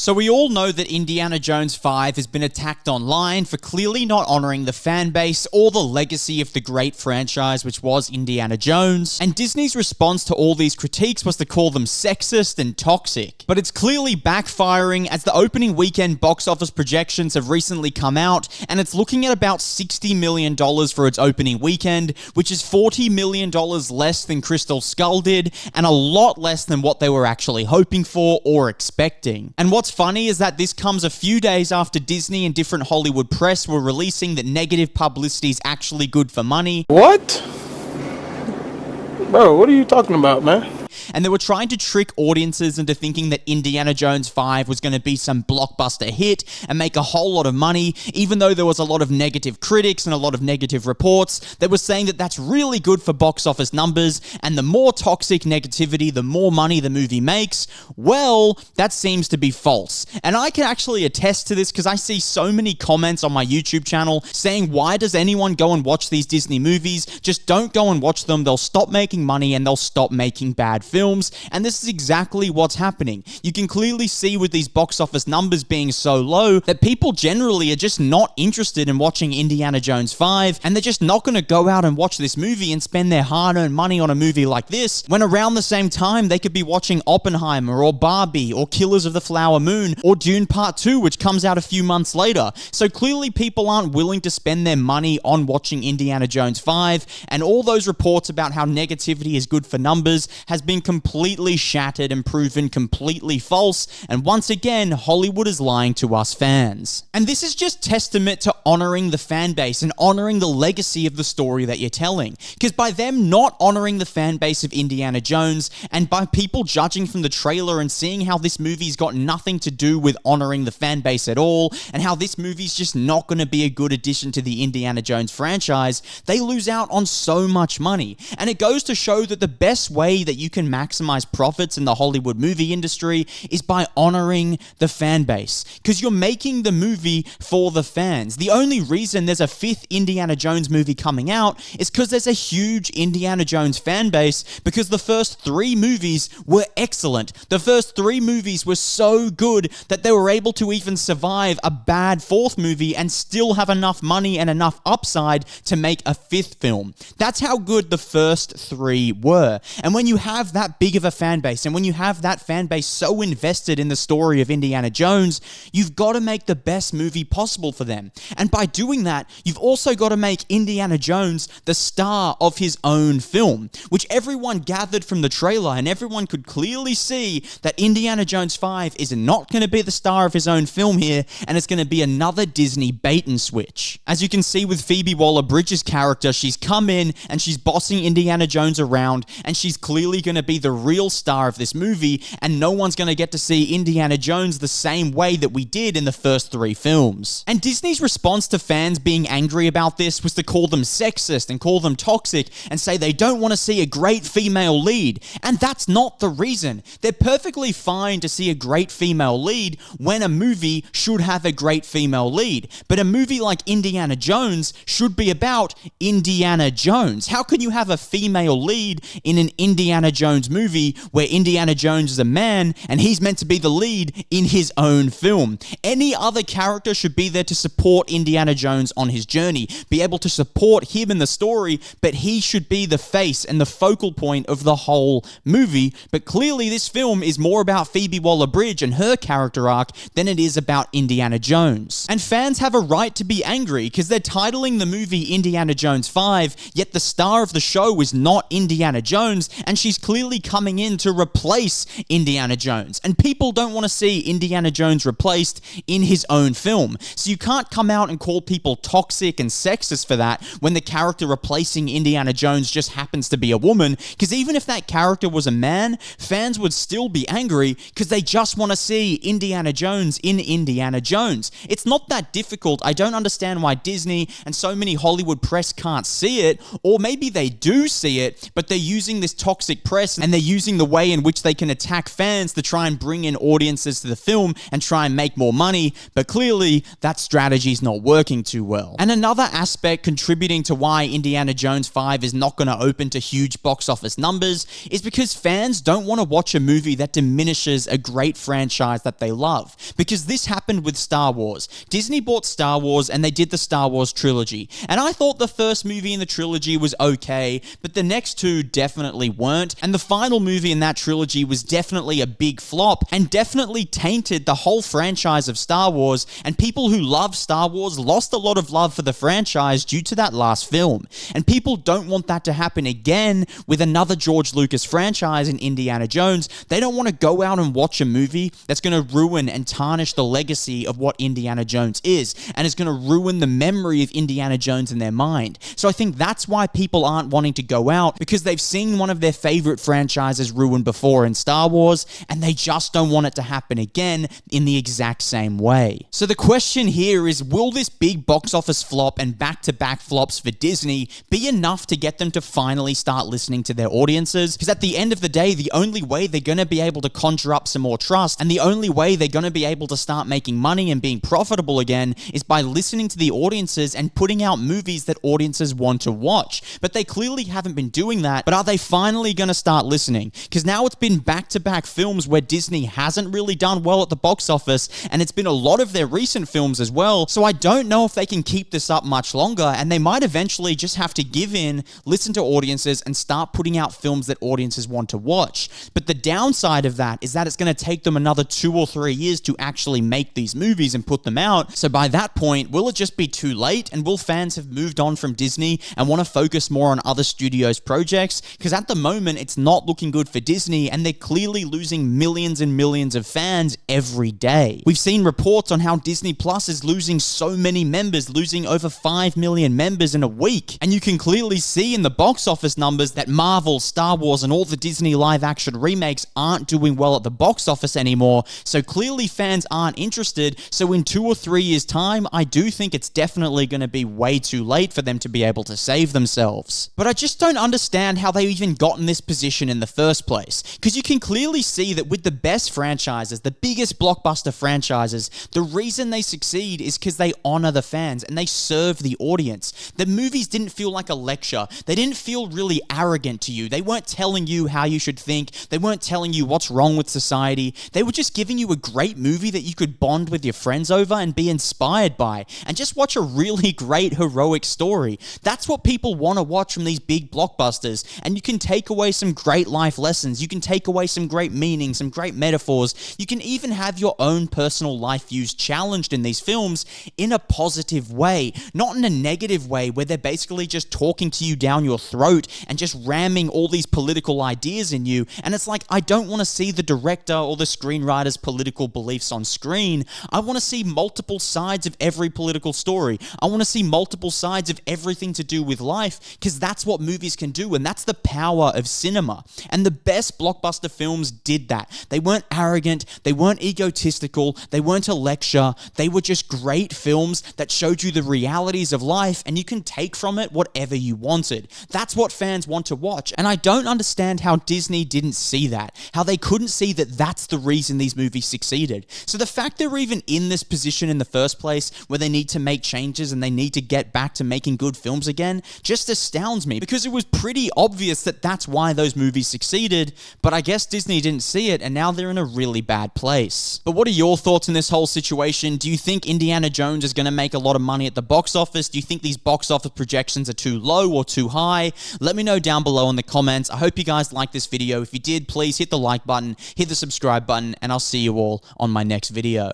So we all know that Indiana Jones 5 has been attacked online for clearly not honoring the fan base or the legacy of the great franchise which was Indiana Jones, and Disney's response to all these critiques was to call them sexist and toxic. But it's clearly backfiring, as the opening weekend box office projections have recently come out, and it's looking at about $60 million for its opening weekend, which is $40 million less than Crystal Skull did, and a lot less than what they were actually hoping for or expecting. And what's funny is that this comes a few days after Disney and different Hollywood press were releasing that negative publicity is actually good for money. What? Bro, what are you talking about, man? And they were trying to trick audiences into thinking that Indiana Jones 5 was going to be some blockbuster hit and make a whole lot of money, even though there was a lot of negative critics and a lot of negative reports that were saying that that's really good for box office numbers, and the more toxic negativity, the more money the movie makes. Well, that seems to be false. And I can actually attest to this because I see so many comments on my YouTube channel saying, why does anyone go and watch these Disney movies? Just don't go and watch them. They'll stop making money and they'll stop making bad films. And this is exactly what's happening. You can clearly see with these box office numbers being so low that people generally are just not interested in watching Indiana Jones 5, and they're just not going to go out and watch this movie and spend their hard-earned money on a movie like this, when around the same time they could be watching Oppenheimer or Barbie or Killers of the Flower Moon or Dune Part 2, which comes out a few months later. So clearly people aren't willing to spend their money on watching Indiana Jones 5, and all those reports about how negativity is good for numbers has been completely shattered and proven completely false, and once again, Hollywood is lying to us fans. And this is just testament to honoring the fan base and honoring the legacy of the story that you're telling. Because by them not honoring the fan base of Indiana Jones, and by people judging from the trailer and seeing how this movie's got nothing to do with honoring the fan base at all, and how this movie's just not going to be a good addition to the Indiana Jones franchise, they lose out on so much money. And it goes to show that the best way that you can maximize profits in the Hollywood movie industry is by honoring the fan base, because you're making the movie for the fans. The only reason there's a 5th Indiana Jones movie coming out is because there's a huge Indiana Jones fan base, because the first 3 movies were excellent. The first 3 movies were so good that they were able to even survive a bad 4th movie and still have enough money and enough upside to make a 5th film. That's how good the first 3 were. And when you have that big of a fan base, and when you have that fan base so invested in the story of Indiana Jones, you've got to make the best movie possible for them. And by doing that, you've also got to make Indiana Jones the star of his own film, which everyone gathered from the trailer, and everyone could clearly see that Indiana Jones 5 is not going to be the star of his own film here, and it's going to be another Disney bait and switch. As you can see with Phoebe Waller-Bridge's character, she's come in and she's bossing Indiana Jones around, and she's clearly going to be the real star of this movie, and no one's going to get to see Indiana Jones the same way that we did in the first 3 films. And Disney's response to fans being angry about this was to call them sexist and call them toxic and say they don't want to see a great female lead. And that's not the reason. They're perfectly fine to see a great female lead when a movie should have a great female lead. But a movie like Indiana Jones should be about Indiana Jones. How can you have a female lead in an Indiana Jones movie where Indiana Jones is a man and he's meant to be the lead in his own film? Any other character should be there to support Indiana Jones on his journey, be able to support him in the story, but he should be the face and the focal point of the whole movie. But clearly this film is more about Phoebe Waller-Bridge and her character arc than it is about Indiana Jones. And fans have a right to be angry because they're titling the movie Indiana Jones 5, yet the star of the show is not Indiana Jones, and she's clearly coming in to replace Indiana Jones. And people don't want to see Indiana Jones replaced in his own film. So you can't come out and call people toxic and sexist for that when the character replacing Indiana Jones just happens to be a woman, because even if that character was a man, fans would still be angry because they just want to see Indiana Jones in Indiana Jones. It's not that difficult. I don't understand why Disney and so many Hollywood press can't see it, or maybe they do see it, but they're using this toxic press press, and they're using the way in which they can attack fans to try and bring in audiences to the film and try and make more money, but clearly that strategy's not working too well. And another aspect contributing to why Indiana Jones 5 is not going to open to huge box office numbers is because fans don't want to watch a movie that diminishes a great franchise that they love. Because this happened with Star Wars. Disney bought Star Wars and they did the Star Wars trilogy. And I thought the first movie in the trilogy was okay, but the next two definitely weren't. And the final movie in that trilogy was definitely a big flop and definitely tainted the whole franchise of Star Wars. And people who love Star Wars lost a lot of love for the franchise due to that last film. And people don't want that to happen again with another George Lucas franchise in Indiana Jones. They don't want to go out and watch a movie that's going to ruin and tarnish the legacy of what Indiana Jones is, and is going to ruin the memory of Indiana Jones in their mind. So I think that's why people aren't wanting to go out, because they've seen one of their favorite franchises ruined before in Star Wars, and they just don't want it to happen again in the exact same way. So the question here is, will this big box office flop and back-to-back flops for Disney be enough to get them to finally start listening to their audiences? Because at the end of the day, the only way they're going to be able to conjure up some more trust, and the only way they're going to be able to start making money and being profitable again, is by listening to the audiences and putting out movies that audiences want to watch. But they clearly haven't been doing that. But are they finally going to start listening? Because now it's been back-to-back films where Disney hasn't really done well at the box office, and it's been a lot of their recent films as well. So I don't know if they can keep this up much longer, and they might eventually just have to give in, listen to audiences, and start putting out films that audiences want to watch. But the downside of that is that it's going to take them another 2 or 3 years to actually make these movies and put them out. So by that point, will it just be too late, and will fans have moved on from Disney and want to focus more on other studios' projects? Because at the moment, it's not looking good for Disney, and they're clearly losing millions and millions of fans every day. We've seen reports on how Disney Plus is losing so many members, losing over 5 million members in a week. And you can clearly see in the box office numbers that Marvel, Star Wars, and all the Disney live-action remakes aren't doing well at the box office anymore. So clearly fans aren't interested. So in 2 or 3 years' time, I do think it's definitely going to be way too late for them to be able to save themselves. But I just don't understand how they even got in this position in the first place. Because you can clearly see that with the best franchises, the biggest blockbuster franchises, the reason they succeed is because they honor the fans and they serve the audience. The movies didn't feel like a lecture. They didn't feel really arrogant to you. They weren't telling you how you should think. They weren't telling you what's wrong with society. They were just giving you a great movie that you could bond with your friends over and be inspired by, and just watch a really great heroic story. That's what people want to watch from these big blockbusters, and you can take away some great life lessons. You can take away some great meaning, some great metaphors. You can even have your own personal life views challenged in these films in a positive way, not in a negative way where they're basically just talking to you down your throat and just ramming all these political ideas in you. And it's like, I don't want to see the director or the screenwriter's political beliefs on screen. I want to see multiple sides of every political story. I want to see multiple sides of everything to do with life, because that's what movies can do, and that's the power of cinema. And the best blockbuster films did that. They weren't arrogant, they weren't egotistical, they weren't a lecture. They were just great films that showed you the realities of life, and you can take from it whatever you wanted. That's what fans want to watch, and I don't understand how Disney didn't see that, how they couldn't see that that's the reason these movies succeeded. So the fact they're even in this position in the first place, where they need to make changes and they need to get back to making good films again, just astounds me, because it was pretty obvious that that's why those movies succeeded, but I guess Disney didn't see it, and now they're in a really bad place. But what are your thoughts in this whole situation? Do you think Indiana Jones is going to make a lot of money at the box office? Do you think these box office projections are too low or too high? Let me know down below in the comments. I hope you guys liked this video. If you did, please hit the like button, hit the subscribe button, and I'll see you all on my next video.